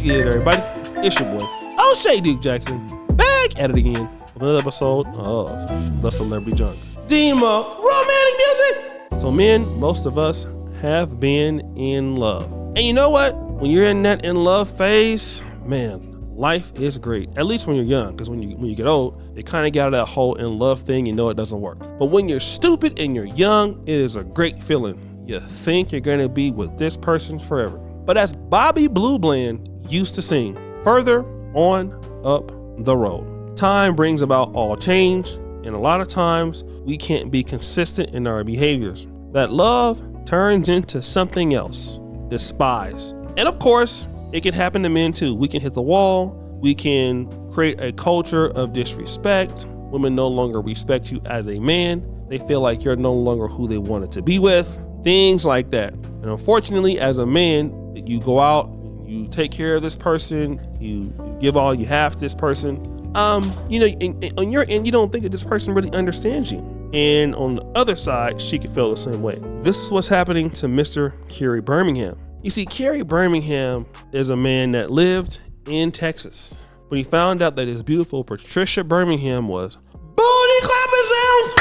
good, everybody? It's your boy, O'Shea Duke Jackson, back at it again with another episode of The Celebrity Junk. Demo romantic music! So men, most of us have been in love. And you know what? When you're in that in love phase, man, life is great. At least when you're young, because when you get old, you kind of get out of that whole in love thing, you know it doesn't work. But when you're stupid and you're young, it is a great feeling. You think you're going to be with this person forever. But as Bobby Blue Bland used to sing, further on up the road. Time brings about all change, and a lot of times we can't be consistent in our behaviors. That love turns into something else, despise. And of course, it can happen to men too. We can hit the wall. We can create a culture of disrespect. Women no longer respect you as a man. They feel like you're no longer who they wanted to be with. Things like that. And unfortunately, as a man, you go out, you take care of this person, you give all you have to this person. On your end, you don't think that this person really understands you. And on the other side, she could feel the same way. This is what's happening to Mr. Carey Birmingham. You see, Carey Birmingham is a man that lived in Texas. When he found out that his beautiful Patricia Birmingham was booty clapping sounds.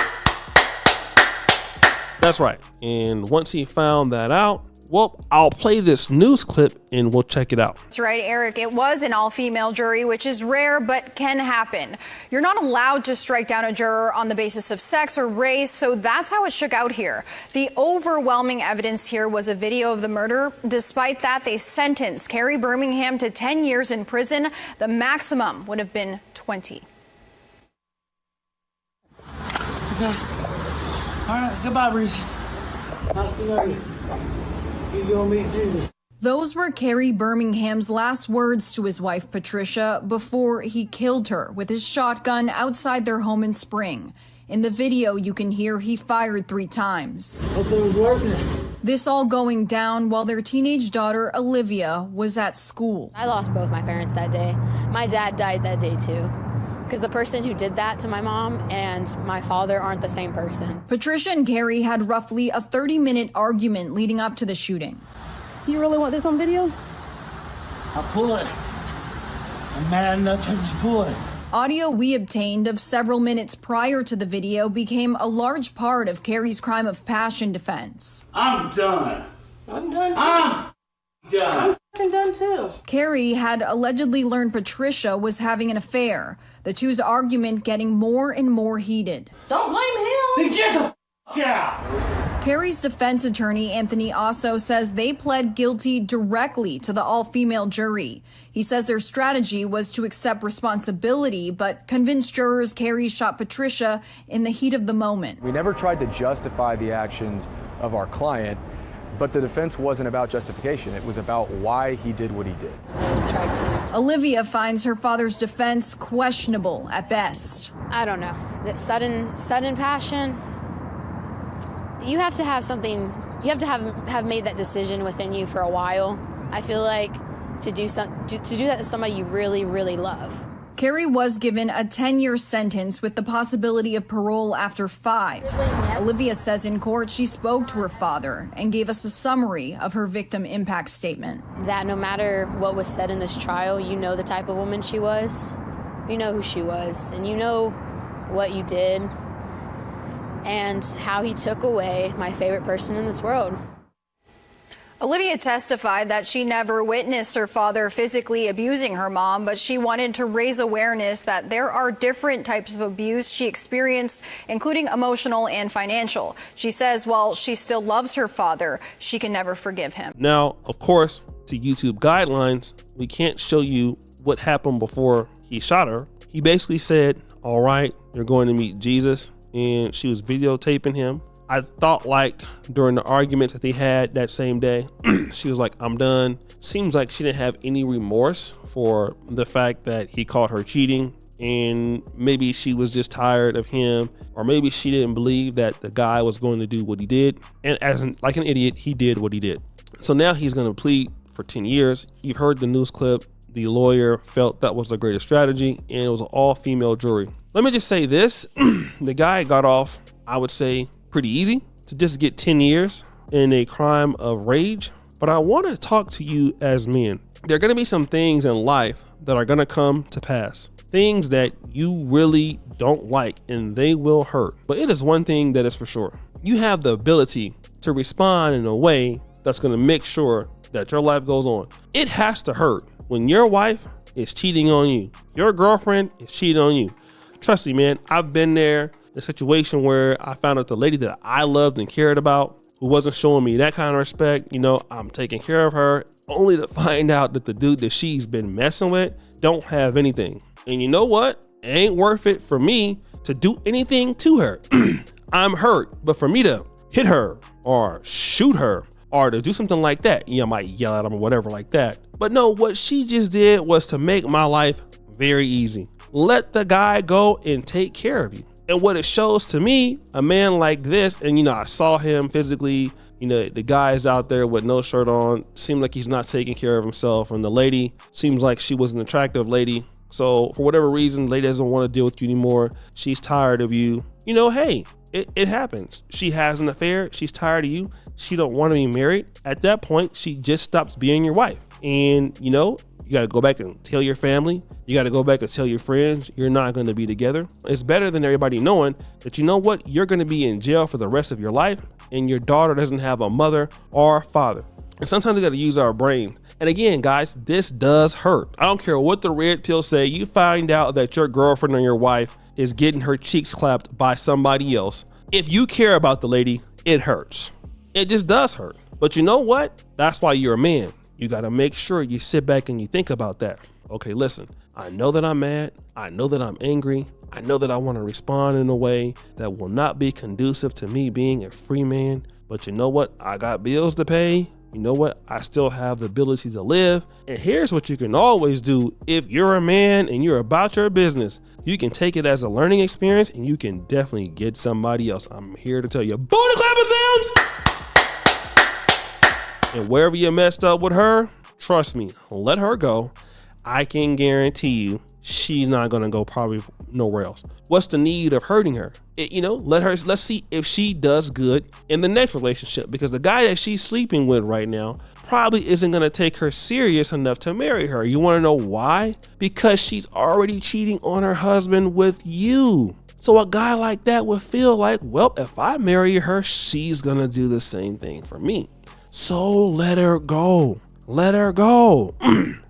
That's right. And once he found that out, well, I'll play this news clip and we'll check it out. That's right, Eric. It was an all-female jury, which is rare but can happen. You're not allowed to strike down a juror on the basis of sex or race, so that's how it shook out here. The overwhelming evidence here was a video of the murder. Despite that, they sentenced Carey Birmingham to 10 years in prison. The maximum would have been 20. Okay. All right, goodbye, Breeze. Nice to know you. You go meet Jesus. Those were Carey Birmingham's last words to his wife, Patricia, before he killed her with his shotgun outside their home in Spring. In the video, you can hear he fired 3 times. Hope it was worth it. This all going down while their teenage daughter, Olivia, was at school. I lost both my parents that day. My dad died that day, too. Because the person who did that to my mom and my father aren't the same person. Patricia and Carey had roughly a 30-minute argument leading up to the shooting. You really want this on video? I'll pull it. I'm mad enough to just pull it. Audio we obtained of several minutes prior to the video became a large part of Carey's crime of passion defense. I'm done. I'm done too. I'm done. I'm done too. Carey had allegedly learned Patricia was having an affair, the two's argument getting more and more heated. Don't blame him. Then get the f*** out. Carey's defense attorney, Anthony Osso, says they pled guilty directly to the all-female jury. He says their strategy was to accept responsibility, but convince jurors Carey shot Patricia in the heat of the moment. We never tried to justify the actions of our client, but the defense wasn't about justification. It was about why he did what he did. Tried to. Olivia finds her father's defense questionable at best. I don't know. That sudden passion. You have to have something. You have to have made that decision within you for a while. I feel like to do that to somebody you really, really love. Carey was given a 10-year sentence with the possibility of parole after 5. Yes. Olivia says in court she spoke to her father and gave us a summary of her victim impact statement. That no matter what was said in this trial, you know the type of woman she was. You know who she was, and you know what you did and how he took away my favorite person in this world. Olivia testified that she never witnessed her father physically abusing her mom, but she wanted to raise awareness that there are different types of abuse she experienced, including emotional and financial. She says while she still loves her father, she can never forgive him. Now, of course, to YouTube guidelines, we can't show you what happened before he shot her. He basically said, all right, you're going to meet Jesus, and she was videotaping him. I thought like during the arguments that they had that same day, she was like, I'm done. Seems like she didn't have any remorse for the fact that he caught her cheating, and maybe she was just tired of him, or maybe she didn't believe that the guy was going to do what he did. And like an idiot, he did what he did. So now he's going to plead for 10 years. You've heard the news clip. The lawyer felt that was the greatest strategy, and it was an all-female jury. Let me just say this. The guy got off, I would say, pretty easy to just get 10 years in a crime of rage. But I want to talk to you as men. there are going to be some things in life that are going to come to pass. Things that you really don't like, and they will hurt. But it is one thing that is for sure. You have the ability to respond in a way that's going to make sure that your life goes on. It has to hurt when your wife is cheating on you. Your girlfriend is cheating on you. Trust me, man, I've been there in a situation where I found out the lady that I loved and cared about who wasn't showing me that kind of respect. I'm taking care of her, only to find out that the dude that she's been messing with don't have anything. And you know what? It ain't worth it for me to do anything to her. I'm hurt, but for me to hit her or shoot her or to do something like that, I might yell at him or whatever like that. But no, what she just did was to make my life very easy. Let the guy go and take care of you. And what it shows to me, a man like this, and I saw him physically, the guy's out there with no shirt on, seemed like he's not taking care of himself. And the lady seems like she was an attractive lady. So for whatever reason, lady doesn't want to deal with you anymore. She's tired of you. Hey, it happens. She has an affair. She's tired of you. She don't want to be married. At that point, she just stops being your wife. And you got to go back and tell your family. You got to go back and tell your friends you're not going to be together. It's better than everybody knowing that you're going to be in jail for the rest of your life and your daughter doesn't have a mother or father. And sometimes we got to use our brain. And again, guys, this does hurt. I don't care what the red pill say. You find out that your girlfriend or your wife is getting her cheeks clapped by somebody else. If you care about the lady, it hurts. It just does hurt. But you know what? That's why you're a man. You got to make sure you sit back and you think about that. Okay, listen, I know that I'm mad. I know that I'm angry. I know that I want to respond in a way that will not be conducive to me being a free man. But you know what? I got bills to pay. You know what? I still have the ability to live. And here's what you can always do. If you're a man and you're about your business, you can take it as a learning experience and you can definitely get somebody else. I'm here to tell you, booty clapper sounds. And wherever you messed up with her, trust me, let her go. I can guarantee you she's not going to go probably nowhere else. What's the need of hurting her? Let's see if she does good in the next relationship, because the guy that she's sleeping with right now probably isn't going to take her serious enough to marry her. You want to know why? Because she's already cheating on her husband with you. So a guy like that would feel like, well, if I marry her, she's going to do the same thing for me. So let her go. Let her go.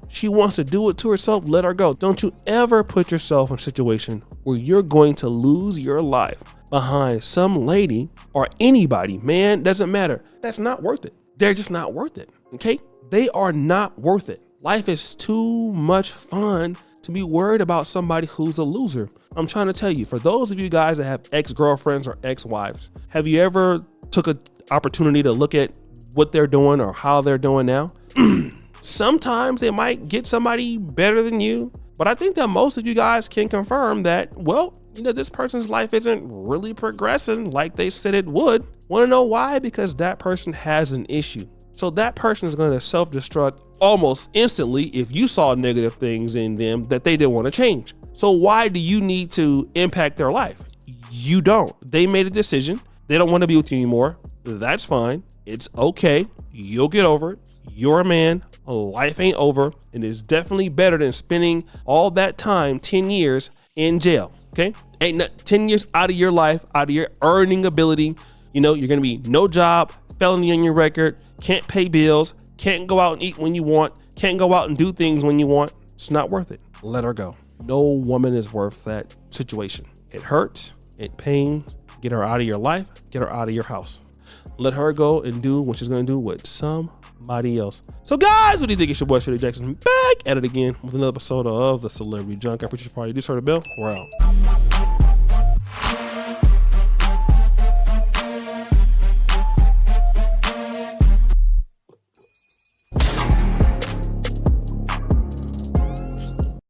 She wants to do it to herself. Let her go. Don't you ever put yourself in a situation where you're going to lose your life behind some lady or anybody. Man, doesn't matter. That's not worth it. They're just not worth it. Okay? They are not worth it. Life is too much fun to be worried about somebody who's a loser. I'm trying to tell you, for those of you guys that have ex-girlfriends or ex-wives, have you ever took an opportunity to look at what they're doing or how they're doing now? Sometimes they might get somebody better than you, but I think that most of you guys can confirm that, well, this person's life isn't really progressing like they said it would. Want to know why? Because that person has an issue. So that person is going to self-destruct almost instantly if you saw negative things in them that they didn't want to change. So why do you need to impact their life? You don't. They made a decision. They don't want to be with you anymore. That's fine. It's okay. You'll get over it. You're a man. Life ain't over. And it's definitely better than spending all that time, 10 years in jail. Okay? Ain't not 10 years out of your life, out of your earning ability. You're going to be no job, felony on your record, can't pay bills, can't go out and eat when you want, can't go out and do things when you want. It's not worth it. Let her go. No woman is worth that situation. It hurts. It pains. Get her out of your life. Get her out of your house. Let her go and do what she's going to do with somebody else. So guys, what do you think? It's your boy, Shirley Jackson, back at it again with another episode of The Celebrity Junk. I appreciate you. You just heard the bell. We're out.